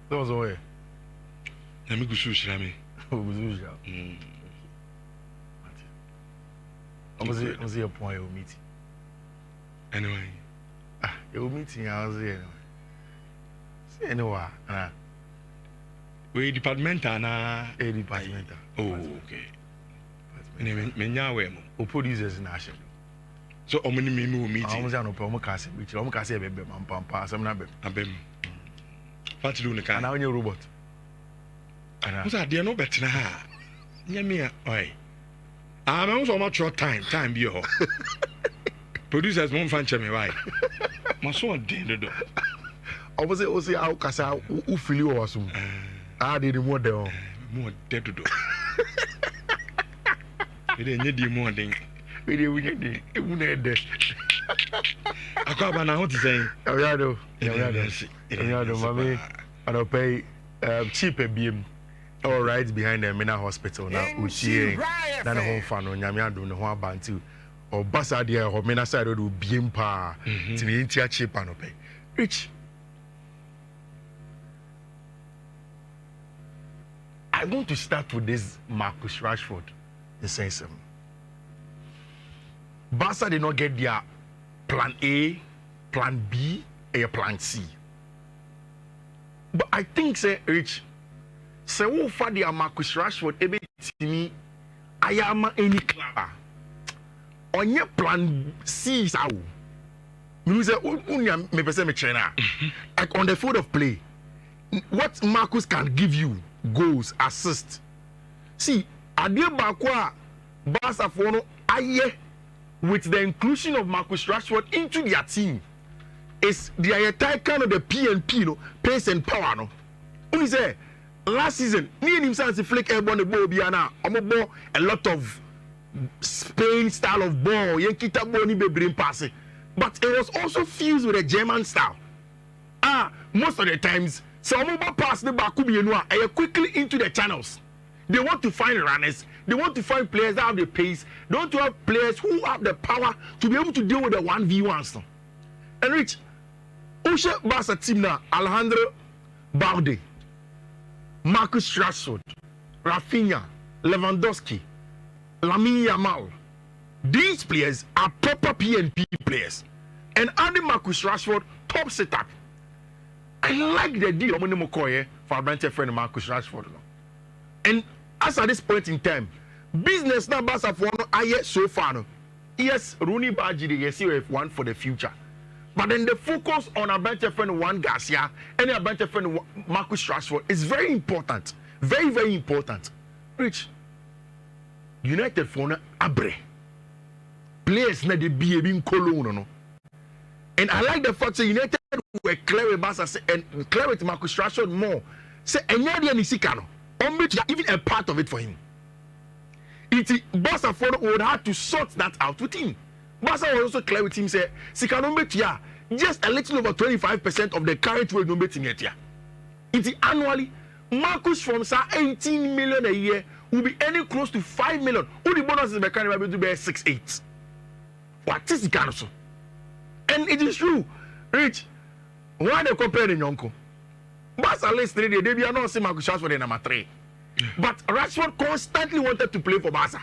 That was all. Let me go to Shami. Was your point of meeting? Anyway. Your meeting, I was there. See, anyway, we departmental na a departmental. Oh, okay. Menyawe mo. Producers in Ashen. So, how many meeting? I was on a castle, which I'm castle, baby, pampa, some number. Abem. What to do in the car? And now your robot. What's that? They are no better now. Yamia, oi. I'm also much short time be your producers won't find me right. My son did it. I was also out Casa who feel you awesome. I did more than more dead to do. We didn't need you more than we didn't I can't now what to say. Richardo, mommy, I don't pay cheap a beam. All right behind the Mena Hospital now. We see that home fan on Yamiado no one bantu or Basadia or Mena side do beam pa to the entire cheap and pay. Rich. I want to start with this Marcus Rashford. The sense Barca did not get their plan A, plan B, or plan C. But I think, say, Rich, say, what for the Marcus Rashford, ebe timi, I am any club. On your plan C is how. Me say, me person me trainer. Like on the field of play, what Marcus can give you, goals, assist. See, Adia Bakwa, Barca for no aye. With the inclusion of Marcus Rashford into their team, is the entire kind of the PNP, no pace and power, no. Who is there? Last season, me and him said flick airborne the ball biana. A lot of Spain style of ball, Yankita boni be bring passing, but it was also fused with a German style. Most of the times, some of pass the Bakubi and quickly into the channels. They want to find runners. They want to find players that have the pace. They want to have players who have the power to be able to deal with the 1v1s. And Rich, Ushe Barca team now, Alejandro Balde, Marcus Rashford, Rafinha, Lewandowski, Lamine Yamal. These players are proper PNP players. And adding Marcus Rashford, top setup. I like the deal of Mokoye for our branch friend Marcus Rashford. And as at this point in time, business now Barca for no aye so far no. Yes, Rooney Badji yes one for the future. But then the focus on our bench friend Juan Garcia and our bench friend Marcus Rashford is very important. Very, very important. Rich, United for no abre. Players na the be being Cologne no. And I like the fact that United were clear with Barca and clear with Marcus Rashford more. Say Enyadi and Isikano. Even a part of it for him. Barca would have to sort that out with him. Barca was also clear with him, say, Sikanombetia, just a little over 25% of the current world number yet. Annually, Marcus from 18 million a year will be earning close to 5 million. Who the bonus is to be 6-8. What is the kind of? And it is true, Rich. Why they compare in Yonko? Barca list 3 days, they are not seeing Marcus Rashford in number 3. But Rashford constantly wanted to play for Barca.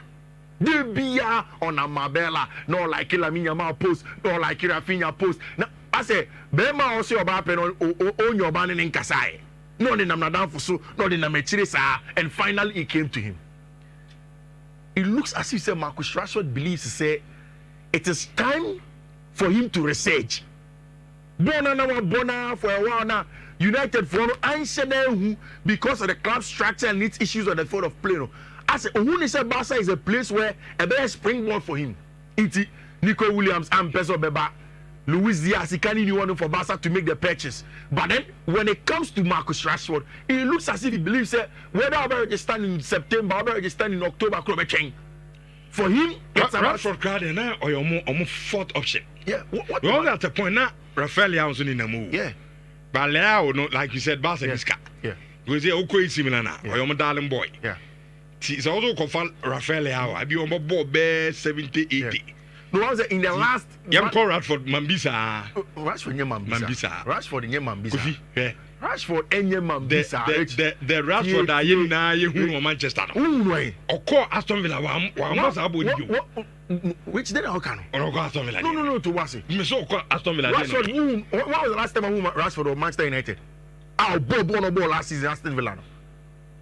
They be on a Mabella, no like Lamine Yamal post, no like Rafinha post. Now, I say, Bema also about on your man in Kasai. No, then I'm not down for so, no, then I'm a Chirisa. And finally, he came to him. It looks as if Marcus Rashford believes to say it is time for him to research. Bona for a while now. United for no because of the club structure and its issues on the field of play. I say, Barca is a place where a better springboard for him. It's Nico Williams and Peso Beba, Luis Diaz. He can't even want for Barca to make the purchase. But then, when it comes to Marcus Rashford, it looks as if he believes that whether I'll register in September, I'll register in October, for him, it's Rashford crowd now or your more fourth option. Yeah, what well, at the point now, Rafael was in the move. Yeah. But now, like you said, Barca is cat. Yeah. Because they're okay similar now. Or your darling boy. Yeah. It's also confirmed Rafael. I be on board 70, 80. Yeah. No, I was in the last. You call Rashford Mambisa. Rashford, Mambisa. Rashford, Mambisa. Yeah. Rashford enye man bisa. The Rashford that you na you who Manchester. Oko Aston Villa wa must abo ni. Which then how can? Oko Aston Villa. No to what say? Me so oko Aston Villa. Rashford what was the last time Rashford or Manchester United? Ball last season Aston Villa.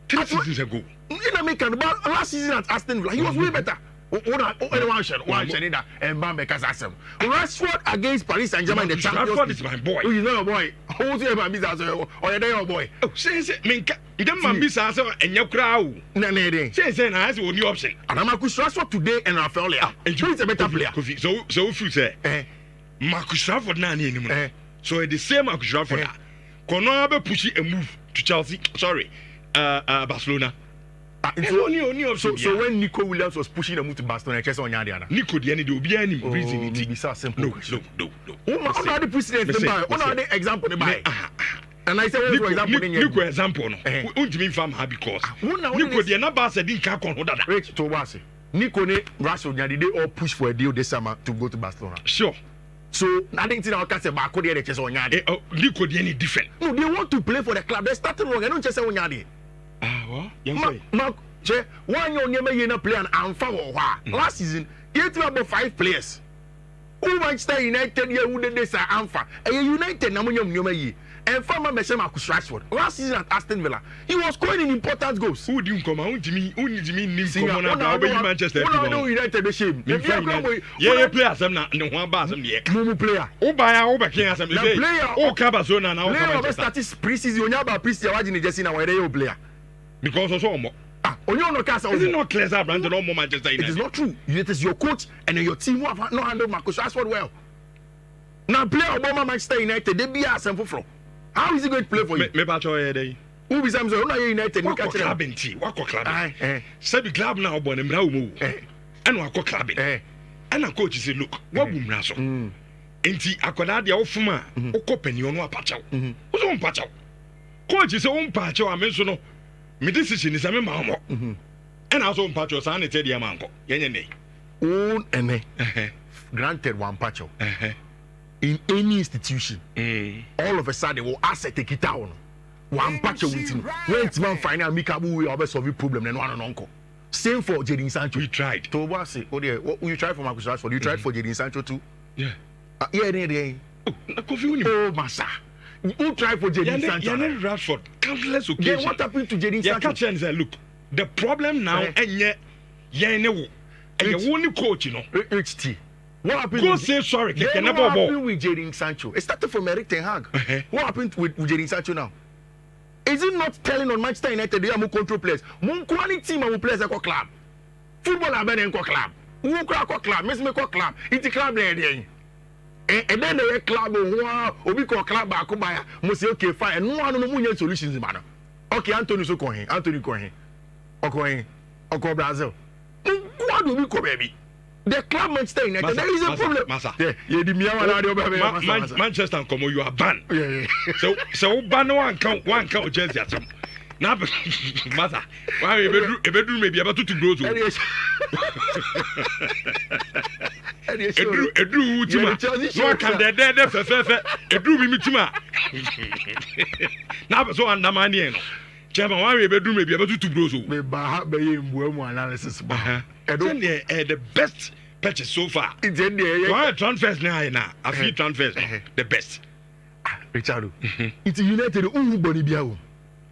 3 seasons ago. In America, last season at Aston Villa, he was way better. One shot in that and Bambekas Assam. Rashford against Paris Saint-Germain, the champions. Rashford is my boy. He's not your boy. Who's your business or your boy? Oh, say, Minka, you don't mind business and your crowd. No, say, I have one new option. And I'm Marcus Rashford today and Rafael Leao. And he's a better player. So if you say, Marcus Rashford, nani anymore. So the same Marcus Rashford, Konobe pushing a move to Chelsea. Sorry, Barcelona. So when Nico Williams was pushing the move to Barcelona, just on Yadiana. Nico, the end will be any reason. It be so simple. No. What are the precedents to buy? What are the example to buy? And I said, for example, Nico example, no. Won't mean farm because Nico, the number said didn't count on that. Rich to was Nico, Rashford, they all push for a deal this summer to go to Barcelona. Sure. So I think our cast about the chess on Yadi. Nico, the any different. No, they want to play for the club. They started wrong. I don't just say on Yadi. Mark, one year never you play an alpha or last season, you had about 5 players. Who Manchester United you would they say alpha? And United Namunium and former Messi Marcus Rashford. Last season at Aston Villa, he was scoring in important goals. Who do you come out to me? Who needs me? Manchester United the shame. Yeah, players I'm not no one bass no player. Oh by over King some player. Oh Cabazona now. Player start pre-season nyaba pre-season wajini jesi na where player. Because also more. Is it not clear that Brandon no more Manchester United? It is not true. It is your coach and your team who have not handled Marcus Rashford well. Now player Obama Manchester United, they be as and flow. How is he going to play for you? Me bacho here. Who be some so na United we catch club in tea. What club? Say the club now born em rawo mu. And what club? And a coach say look, what boom na so. Enti akoda dia ofuma, okopani onu apachaw. Wo so apachaw. Coach say on pachaw amenso no. My decision is a mamma. And also, Pacho San, it's a diamanco. Yenny. Own and granted one Pacho. In any institution, all of a sudden, they will ask take it down. One Pacho with him. When it's one final, Mikabu will always solve a problem and one uncle. Same for Jadon Sancho. We tried. To say, oh, dear, what you tried for Marcus Rashford? You tried for Jadon Sancho too? Yeah. Oh, Massa. Who tried for Jadon Sancho? Rashford. Countless occasions. Then what happened to Jadon Sancho? Catch and say, look, the problem now, and yet, and you only coach, you know. HT. What happened? Go say sorry. What happened with Jadon Sancho? It started from Eric Ten Hag. What happened with Jadon Sancho now? Is it not telling on Manchester United they are more control players? More quality team and players at club. Football are better than club. Who crack club? Miss me club. It's a club there. And then the club obi ko club back by mo say okay fine and no one no munya solutions man. Okay, Anthony so kohin. Anthony kohin. Okohin. Oko Brazil. What do we go baby? The club Manchester United, there is a problem. Manchester and Como, you are banned. So ban one count Chelsea. Now, Mother, why a bedroom may be about to grow to. A drew to my can a drew me to my. Now, so under my name. Chairman, why a bedroom may be about to grow to. Analysis. The best purchase so far. It's in there. Why transfers now? A few transfers, the best. Richardo, it's United.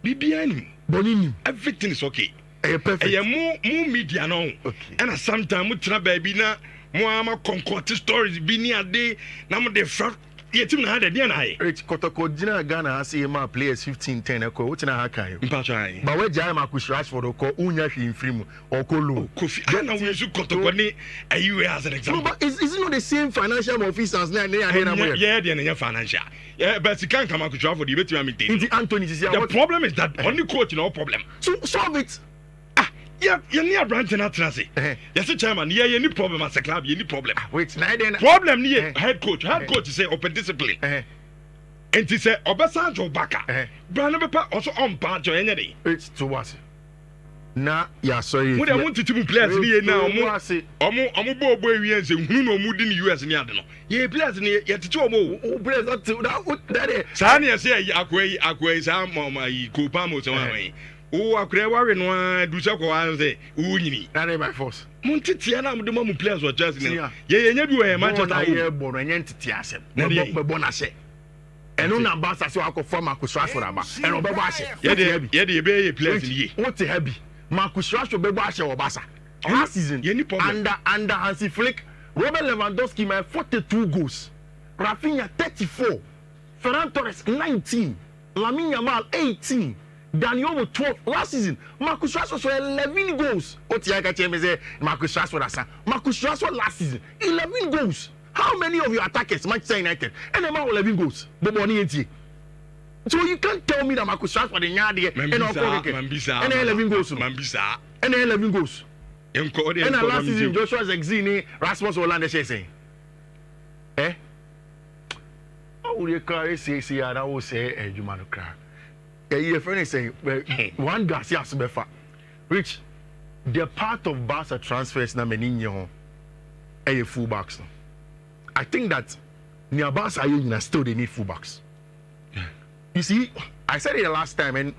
BBN, Bonini, everything is okay. Perfect. More media now. And sometimes we try baby na more concord stories be near day. Now the front. Yet you had a DNA. Rich Kotoko Dina Ghana has my players 15-10 echo. What's in a hacker? But where Jama Kush Rashford or call Unya in Frimo or Kolo Kofi. I know we should Kotoko a year as an example. But is it not the same financial officers now? Yeah, they're financial. Yeah, but you can't come out to travel. You bet you Anthony. The problem is that only coach no problem. So solve it. Yeah, you're near branching out transit. Yes, chairman. Yeah, any problem as a club, any problem. Wait, then problem near head coach. Head coach say open discipline. And he said Obasanjo Barca. Brandon Pepper also on part or anything. It's to what? na ya sorry mo de mo titimu players ni ye na omo bo ewie nse hunu no mu di ni US ni ade no ye players ni ye titi omo players that sa na ye say akwai sa mama yi ko pa mo so wan o akure wa we no du se ko wan say o nyini that by force mo titi na mo de mo players o Chelsea ni ye nya bi o Manchester ye bo no nya titi asem mo bo na se eno na Barca so akofo Marcus Rashford aba eno be bo ase ye de be ye players ni ye what heavy Marcus Rashford be bo ase wo Barca last season under Hansi Flick Robert Lewandowski made 42 goals Rafinha 34 Ferran Torres 19 Lamine Yamal 18 Daniel 12 last season Marcus Rashford so 11 goals what you can tell say Marcus Rashford asa Marcus Rashford last season 11 goals. How many of your attackers Manchester United and about 11 goals but money ain't so you can't tell me that Marcus Rashford in yard and 11 goals and 11 goals and last season Joshua Zexini Rasmus Hollande saying eh how would you call it say that will say you man cry your friend is saying one Garcia Befa Rich the part of Barca transfers na meninho a fullbacks no. I think that near Barca still they need fullbacks. Yeah. You see, I said it the last time, and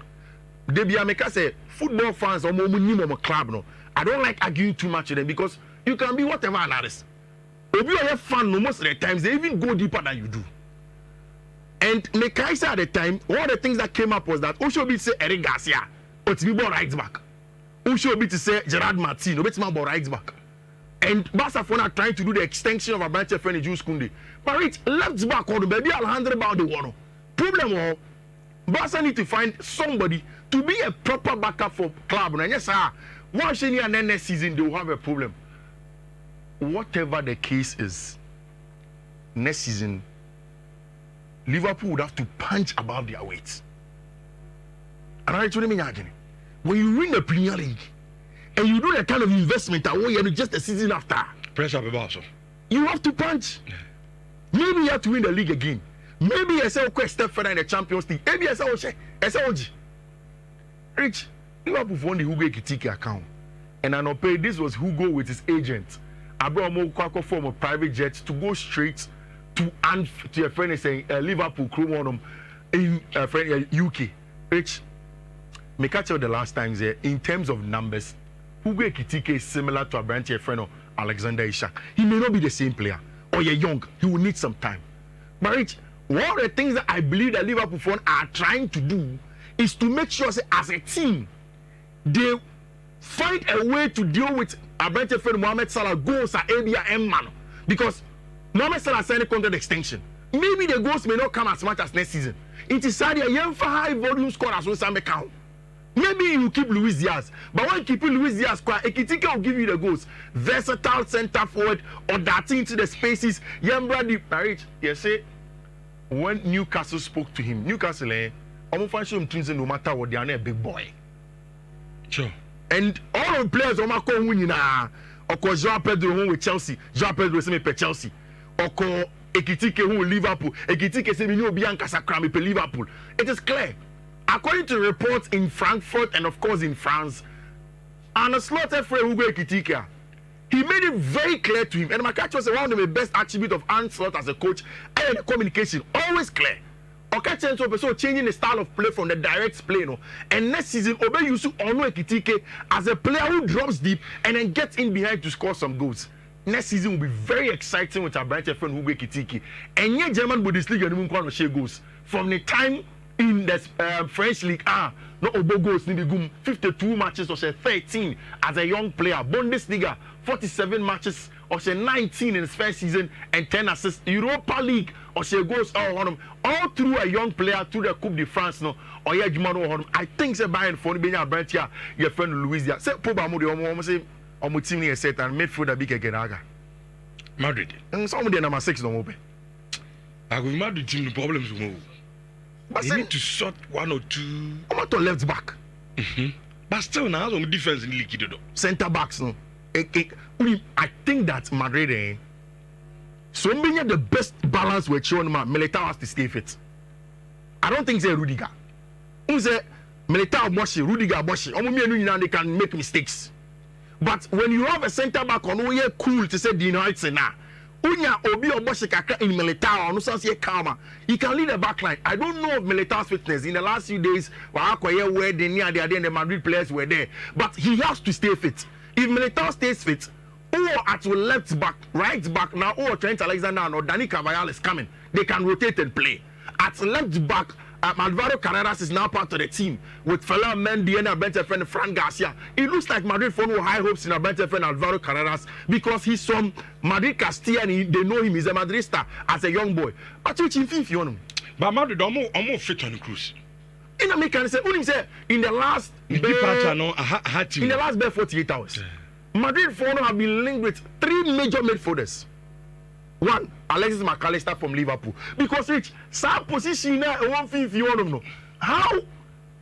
Debiameka said football fans or more club. No, I don't like arguing too much with them because you can be whatever analyst. If you are a fan, no, most of the times they even go deeper than you do. And Mekaisa at the time, one of the things that came up was that Oshobi say Eric Garcia, but to be right back. Oshobi to say Gerard Martin, but to be right back. And Barca are trying to do the extension of a branch of friend Jules Koundé. But it's left back on the baby Alejandro Balde. Problem is, Barca need to find somebody to be a proper backup for club. And yes, sir, once in the next season they will have a problem. Whatever the case is, next season, Liverpool would have to punch above their weight. And I told him, when you win the Premier League, and you do that kind of investment that way just a season after. Pressure up also. You have to punch. Maybe you have to win the league again. Maybe you say a step further in the Champions League. Maybe you say Rich, Liverpool won the Hugo Ekitike account. And I know pay this was Hugo with his agent. Abraham Kwako form a private jet to go straight to a friend saying Liverpool crew in UK. Rich, me catch you the last time there in terms of numbers. Hugo Ekitike is similar to a branch friend of Alexander Isak. He may not be the same player, or you're young. He will need some time. But Rich, one of the things that I believe that Liverpool fans are trying to do is to make sure, as a team, they find a way to deal with a branch friend Mohamed Salah goals at ABA M man because Mohamed Salah signed a contract extension. Maybe the goals may not come as much as next season. It is sad a young for high volume scorers on some account. Maybe you keep Luis Diaz, but when keeping Luis Diaz quiet, Ekitike will give you the goals. Versatile center forward or darting into the spaces. Yambra Marriage, you say, when Newcastle spoke to him, Newcastle, no matter what, they are not a big boy. Sure. And all the players, of course, Joao Pedro who with Chelsea, Joao Pedro is with Chelsea, or Ekitike who with Liverpool, Ekitike say, "No Bianca Sakrami pe Liverpool." It is clear. According to reports in Frankfurt and of course in France, and a slaughter for Hugo Ekitike, he made it very clear to him. And my catch was one of the best attributes of Arne Slot as a coach and the communication, always clear. Okay, so changing the style of play from the direct play, and next season, Obe Yusu Ono Ekitike as a player who drops deep and then gets in behind to score some goals. Next season will be very exciting with our branch friend Hugo Ekitike. And yet, German Bundesliga and Munkwano share goals from the time. In the French league, no Obo goals, 52 matches or 13 as a young player. Bundesliga, 47 matches or 19 in his first season and 10 assists. Europa League or goals all through a young player through the Coupe de France. No, or I think say Bayern for being a branch here, your friend Luis Diaz. Say Poba Mudi, almost say team near set and midfielder big again. Madrid. And some of them number 6 no more. I go Madrid team problems move. But they need to sort one or two. I'm not on left back. But still, now some defense in the league. Center backs, no. I think that Madrid, so many of the best balance we're showing, Militao has to stay fit. I don't think it's Rudiger. Who's Militao Boshi, Rudiger Boshi, they can make mistakes. But when you have a centre back on who cool to say Dean Heitzen now, Unya Obi or Boshi Kaka in Militao, no sense calmer. He can lead a back line. I don't know of Militao's fitness in the last few days. Where the near the Madrid players were there, but he has to stay fit. If Militao stays fit, or at left back, right back now, or Trent Alexander or Dani Carvajal is coming, they can rotate and play. At left back, Alvaro Carreras is now part of the team with Fela Mendy and Albert friend Fran Garcia. It looks like Madrid follow high hopes in Albert friend Alvaro Carreras because he's from Madrid Castilla and they know him. He's a Madridista as a young boy. But which in Fiifi on him. But Madrid almost fit on the cruise. In American say, only say in the last in the last 48 hours, Madrid have been linked with 3 major midfielders. One, Alexis McAllister from Liverpool. Because Rich, some position now, how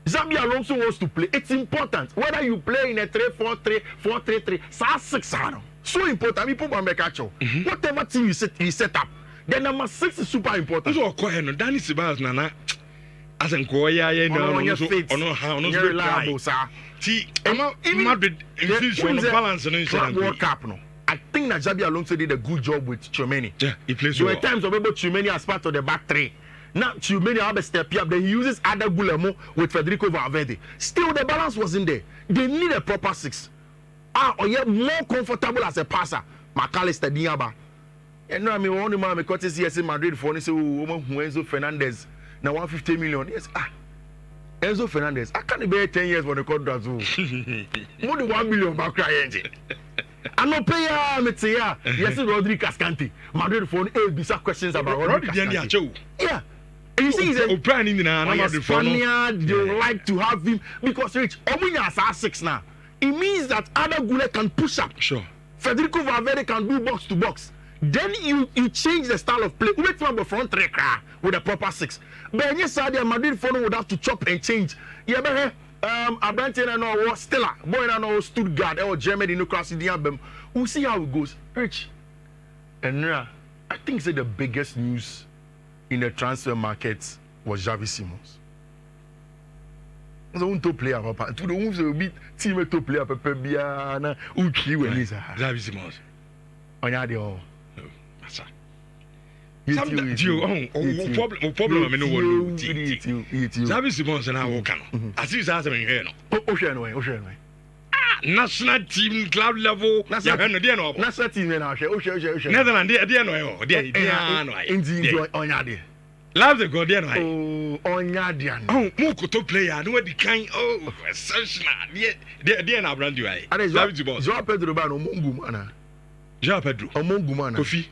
Xavi Alonso wants to play. It's important. Whether you play in a 3-4-3, 4-3-3, 6, so important. People make actual. Whatever team you set up, the number 6 is super important. So, Danny Ceballos, Nana, as in Koya, reliable, sir. Madrid, balance and World Cup, no. I think that Xabi Alonso did a good job with Tchouameni. Yeah, he plays well. There were times of Tchouameni as part of the back three. Now Tchouameni have a step up. Then he uses Ada Gulemo with Federico Valverde. Still, the balance wasn't there. They need a proper 6. Or yet more comfortable as a passer. McAllister, Diaba. And now I mean, one man because he's in Madrid for Enzo Fernandez. Now 150 million. Yes, Enzo Fernandez. I can't bear 10 years for the contract. More than 1 million back crying. I'm not paying yes, Rodri Cascante. Madrid phone bisa questions about Rodri Cascante. Yeah. And you see, he's a Spaniard. They like to have him because Rich, Omunya has 6 now. It means that Ada Gule can push up. Sure. Federico Valverde can do box to box. Then you change the style of play. Wait for the front track with a proper 6. But yes, Madrid phone would have to chop and change. Yeah, Abrante and all Stella, boy and all Stuttgart or Germany, no cross in the album. We'll see how it goes. Rich. And I think the biggest news in the transfer market was Xavi Simons. The one top player, Papa. To the ones who beat team top player, Papa Biana, Uchi, when he's Xavi Simons. On your deal. Problem. I mean, Xavi Simons and I walk on. I see that in here. Ocean. National team, club level, national team, and Ocean. Netherlands, indeed, on your day. Love the Guardian. On your day. Oh, Mokoto player, know what the kind. Oh, essential. Dear, now, brand you. Joao Pedro Bano, Mungumana. Joao Pedro, Mungumana. Kofi,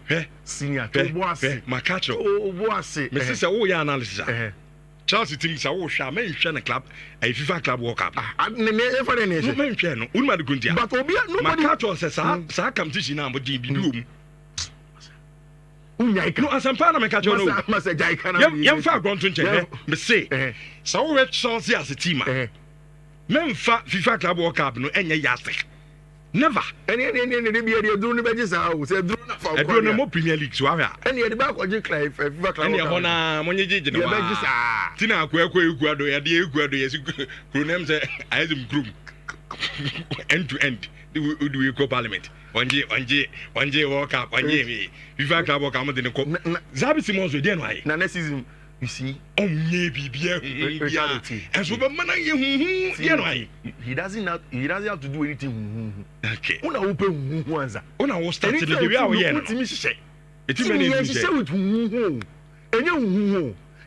senior, Macacho. Oh, Boise. Mrs. Oh, yeah, analysis. Chelsea thinks I will share me in a club, a FIFA club walk up. I'm never in a man, Uma de Guntia. But nobody says, I come to see now, but GB Doom. No, as I'm part of my catcher, young far gone to check, but say, so red saucy as a team. Men fat FIFA club walk up, no any yastic. Never. Any drone badges are a drone more Premier League, so I any at the back of your cliff, any honor, when you did the badges are Tina Guado, yes, Grunem, I had them groom end to end. Do we go parliament? One day, walk up, one day, FIFA club walk out in the cup. Xavi Simons with Denway. Nanesism, you see, oh, maybe, and so he doesn't have to do anything. Okay. Una open ones. Una was starting to be our year. It's many years.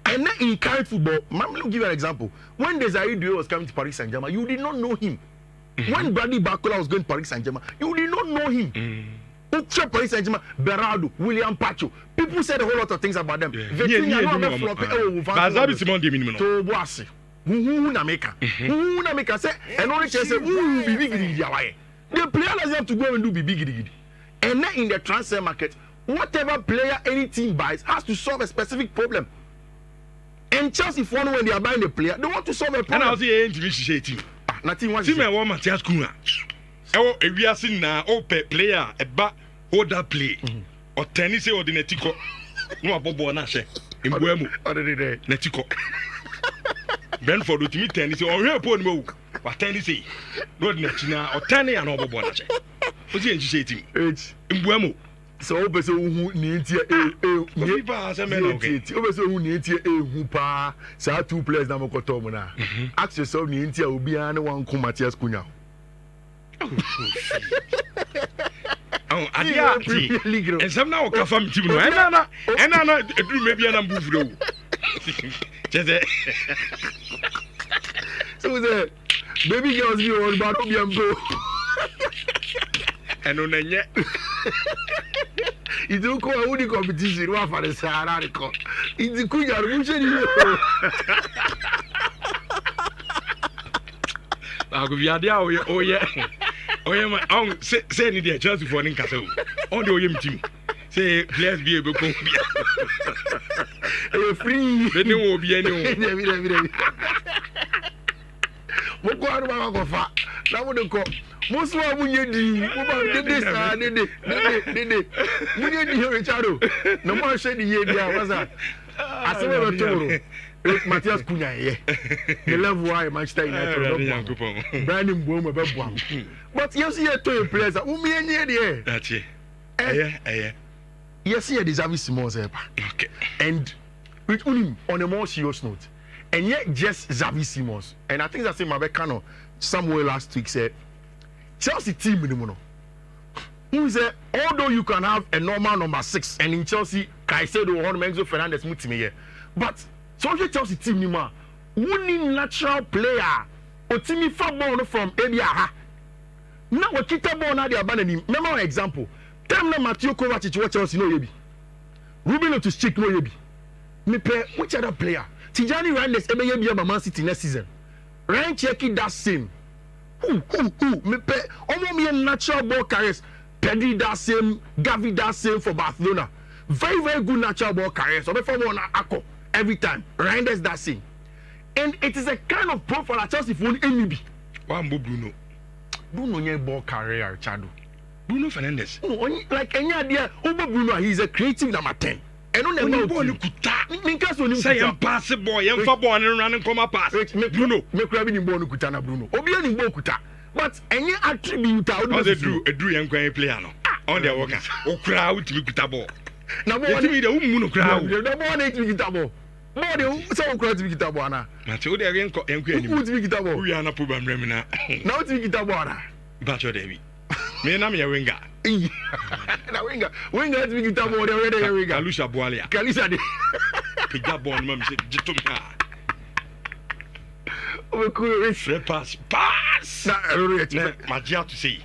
And then in current football, let me give you an example. When Desiree Doué was coming to Paris Saint-Germain, you did not know him. When Bradley Barcola was going to Paris Saint-Germain, you did not know him. Paris Saint-Germain, Berardo, William Pacho. People said a whole lot of things about them. Xavi Simons de minimum. To Boise. Who Nameka say, and only say, who be big. The player doesn't have to go and do big. And then in the transfer market, whatever player any team buys has to solve a specific problem. And Chelsea, when they are buying the player, they want to solve a problem. And I'll see a team. Nothing was team. I want Matthias Cunha. Oh, if we are seeing now, oh, player, a back, order play, or tennis or the Netico. No, Bobo Nashe, in Buemo, or the Netico. Brentford with me 10 say on here pon mo what 10 say no na china or 10 ya no bobo na che o ti enchi team mbuamu so o pese hu ni ntia ye pa se me na okay o pese hu ni ntia hu pa sa two players na mokoto mo na ask yourself ni ntia obi an wan ko Matthias Cunha oh adia and some now ka fam team no enana eduru me bia na mbufuro jeze so the baby girls be on bad obi ambo eno nenye idu ko awudi competition wa fa de sara re ko idu Cunha mu che ni ago bia dia oye ma on say ni dia Chelsea for nin kasa o on de oye mtim say players be ebe ko bia free be ni wo bia ni o mo ko anu ba ko fa na mo de ko mo so amunye di mo ba dede sa dede munye di Richardo no mo hwe di ye dia wasa aseme be toro Matthias Cunha ye the level why Manchester United Brandon Mbeumo be boam but you see to players who me enye de that's it yes here the Xavi Simons okay and with him on a more serious note and yet just Xavi Simons and I think that's in my Becano somewhere last week said Chelsea team no who said although you can have a normal number 6 and in Chelsea Caicedo or Enzo Fernandez mutime here but so Chelsea team ni ma winning natural player otimi fa ball from ebia ha na wakita ball na dia bana ni member example time na Mateo Kovacic wa Chelsea no yebi Ruben Loftus-Cheek no yebi me pe which other player Tijani Reinders ebe yebi Man City next season Ryan Cherki that same who me pe omo me natural ball carriers Pedri that same Xavi that same for Barcelona very good natural ball carriers so be for one akọ every time Reinders that same and it is a kind of profile at Chelsea for NB one Bruno nye ball carrier Richardo Bruno Fernandes no like any idea over Bruno he's a creative number 10 and on the ball ni kuta minka so ni say am pass ball yam fa ball ni run come pass Bruno me kura bi ni ball ni kuta na Bruno obi ni ball kuta but any attribute out of the Drew yan kwan player no on the worker o kura utimi kuta ball na ball ni de umu no kura the ball na utimi kuta ball more de so kura utimi kuta ball na na te o de yan ko yan kwan ni utimi kuta ball u ya na program rem na utimi kuta ball na ba cho David me na me ya winga na winga utimi kuta ball de we winga Kalusha Boalia Kalisa de piga ball no me jitum ha o ko pass na magia to say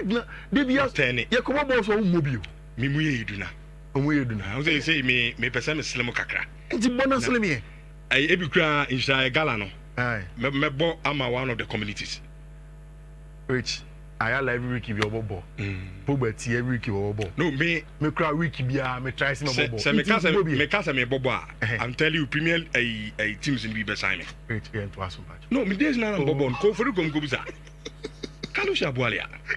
na de bia ye ko ball so mobile me mu ye eduna o say me pesa me slim kakra nti bona slim ye ai ebi kura insha gala no ai me bo ama one of the communities which I every week be obobo poverty every week obobo no me kura week bia me try some obobo se me kasa me bobo I'm telling you premier a teams in be beside me wait get to aso patch no me days na bobo ko for ko bisa Kalusha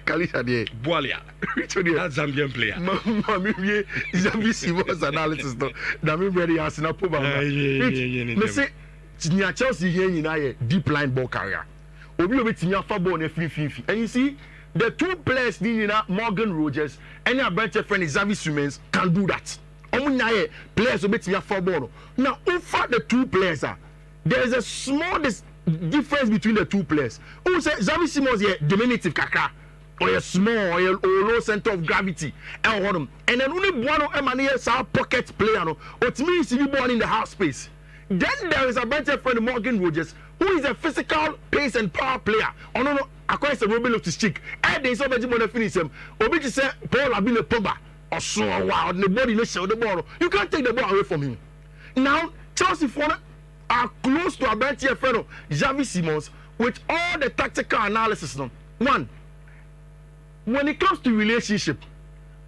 Kalisa de Boalia that Zambian player mama me Xavi Simons analysis no na me ready as na po ba me say nya Chelsea here nyina ye deep line ball carrier obi tinya fa ball na Fiifi and you see the two players Morgan Rogers and your bench friend Xavi Simons can do that omunya players obi tinya fa ball now over the two players there is a small difference between the two players who say Xavi Simons here diminutive kakra or a small or low center of gravity and then only one emane sa pocket player no it means he be born in the half space. Then there is a bench friend Morgan Rogers who is a physical pace and power player no according to Ruben Loftus-Cheek and they so much more finish him obi to say Paul Abile Pogba or so wow the body no show the ball you can't take the ball away from him. Now Chelsea are close to a bench friend Xavi Simons with all the tactical analysis. One, when it comes to relationship,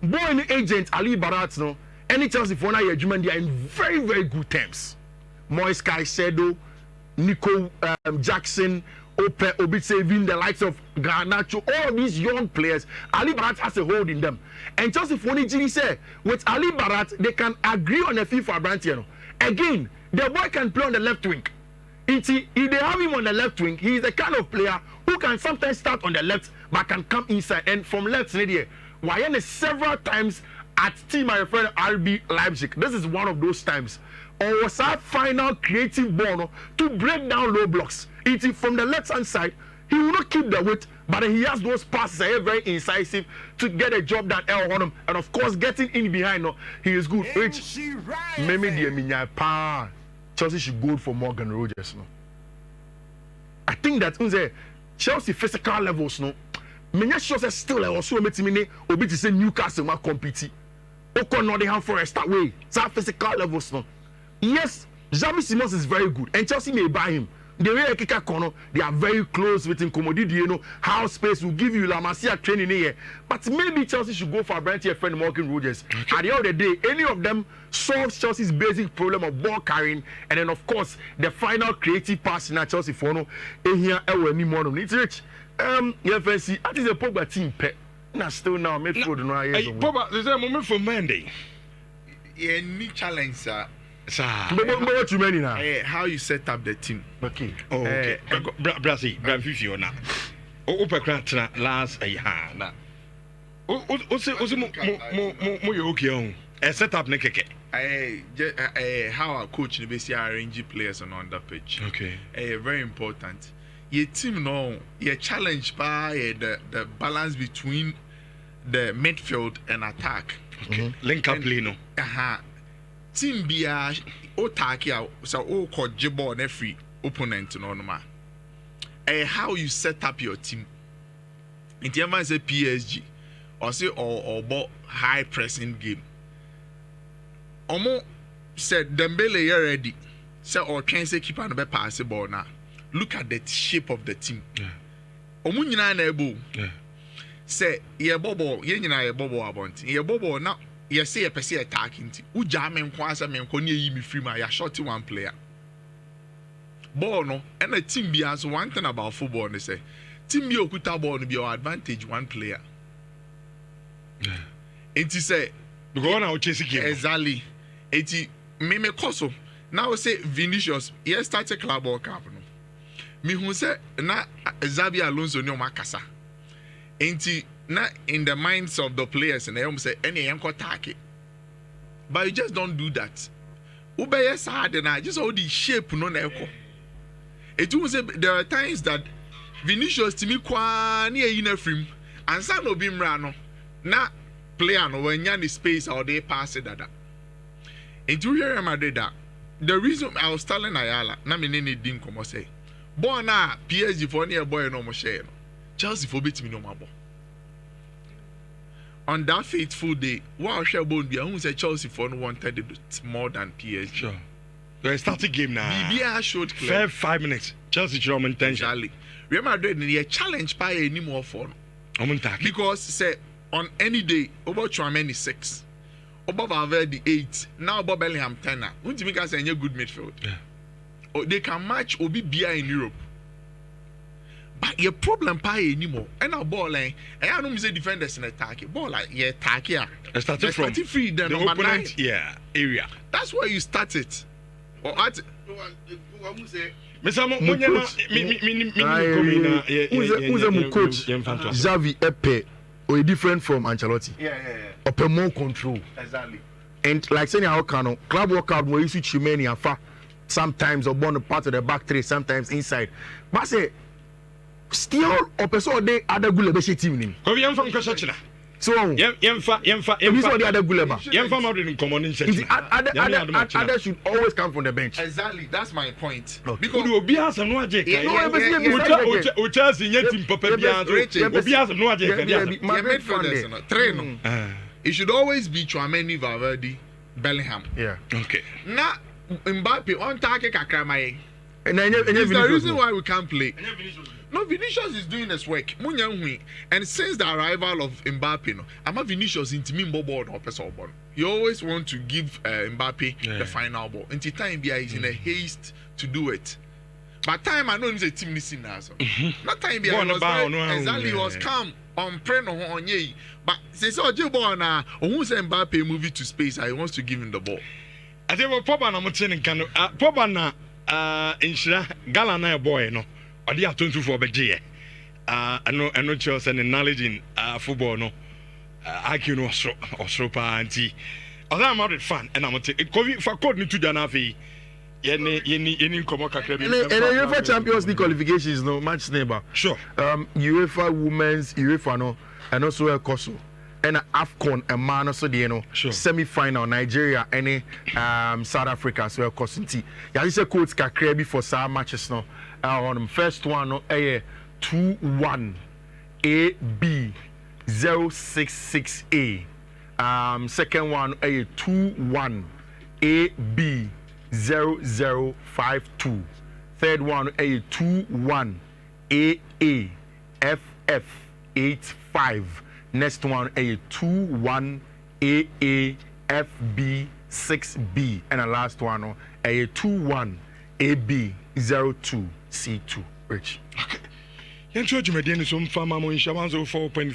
boy and agent Ali Barat no any Chelsea for now they are in very good terms. Moise Caicedo, Nico Jackson, Ope Obitsevin, the likes of Garnacho, all these young players, Ali Barat has a hold in them. And Chelsea for Nijiri say with Ali Barat they can agree on a FIFA brand. Again, the boy can play on the left wing. If they have him on the left wing, he is the kind of player who can sometimes start on the left but can come inside. And from left, Wayne several times at team my friend RB Leipzig. This is one of those times. Or was our final creative ball to break down low blocks. From the left hand side, he will not keep the weight, but he has those passes very incisive to get a job done on him. And of course, getting in behind, he is good. Which maybe Chelsea should go for Morgan Rogers. No, I think that Chelsea physical levels. No, many shows still also meeting obi to say Newcastle will compete. Oko Nottingham Forest that way. It's physical levels. No, yes, Xavi Simons is very good, and Chelsea may buy him. The way Kika Kono, they are very close with Incommodity, how space will give you La Masia training here. But maybe Chelsea should go for a brand here friend Morgan Rogers. Okay. At the end of the day, any of them solves Chelsea's basic problem of ball carrying, and then of course the final creative pass in Chelsea for no here any more it's rich. FNC, that is a Pogba team pet. Now still now midfield no Pogba, there's a moment for Monday. Yeah, any challenge, sir. What you mean now? How you set up the team? Okay. Oh, okay. Brazil, Fiifi na. Opa krantna last na. Mo you okay on? Set up ne keke. How our coach ne be arrange players on the pitch. Okay. Very important. Your team no, your challenge by the balance between the midfield and attack. Okay. Link up play no. Team bia o take out so o ko jibbo na free opponent no ma how you set up your team in terms of say PSG or say or high pressing game omo said Dembele you ready say or try say keeper no be pass the ball now look at the shape of the team omo nyina na ebo say ye bobo ye nyina ye bobo abont ye bobo na yes, say a person attacking. Ujamin Kwasa Menkoni me free my shot one player. Ball no, and a team be as one thing about football. They say, team be okuta ball be your advantage one player. And he say, go on out chasing game. Exactly. And he me koso. Now say Vinicius, yes, start a club or cup. Me who say na Xavi Alonso no makasa. And he not in the minds of the players and they say any yanko take. But you just don't do that. Ubeye sad and I just all the shape no neko. It will say there are times that Vinicius to me kwa near in frame and son of him rano na player no when yan space or they pass it that. Into Real Madrid the reason I was telling Ayala na me nene din komo say born na PSG for near boy no mo share Chelsea for beat me no more. On that fateful day, wow, share bone be who said Chelsea for no wanted it more than PSG. Sure. The starting game now. BBR showed clear. 5 minutes. Chelsea show intention. Real Madrid need a challenge by any more for. Because say on any day over Chouameni 6, over Valverde 8, now Bob Bellingham 10. Won't you make us a good midfield? Yeah. Or they can match Obi Bia in Europe. But your problem pie anymore. And our ball line, I don't say defenders in attack. Ball like yeah, attack here. Starting from free the opponent area. That's where you start it. Or at coach Xavi Epe or different from Ancelotti. Yeah. Or more control. Exactly. And like saying how can club workout where you see Chimeni and Fa sometimes or born a part of the back three, sometimes inside. But say still or person they other good leadership team name. Ko yam fam kwasachina. So yemfa the other good leader. Yemfa ma in common in other should always come from the bench. Exactly, that's my point. Okay. Because obi has no aje kai. O Chelsea yetim papa bia obi has no aje kai. My midfielders train. It should always be Chouameni, Valverde, Bellingham. Yeah. Okay. Na Mbappe on target kakra mai. And it's the reason why we can't play. No, Vinicius is doing his work. And since the arrival of Mbappe, I'm a Vinicius into me board or person. You always want to give Mbappe the final ball. Until time is in a haste to do it. But time I know he's a team missing now. Not time exactly was calm on preno on ye. But since Ojibona, who say Mbappe move it to space, I wants to give him the ball. I think Pogba na mutini kanu. Pogba na nhyira gala na boy no ɔde atontu for obegye ɛno kyerɛ sɛ ne knowledge in football no IQ no ɔsoro paa nti ɔsɛ Madrid fan ɛna mote covid for code ni to dana afei yɛni nkɔmmɔ kakra bi and UEFA Champions League qualifications no match neighbor sure UEFA women's UEFA no and also a koso and AFCON a man also the sure. semi-final Nigeria and South Africa so a koso nti ya say codes kakra bi for some matches no on first one no 2-1 AB 066A second one 2-1 AB 0052 third one 2-1 AA FF 85 next one 2-1 AA FB 6B and the last one 2-1 AB 02 C2 Rich yɛntwerɛ dwumadie no so mfa ma mo nhyɛ 104.3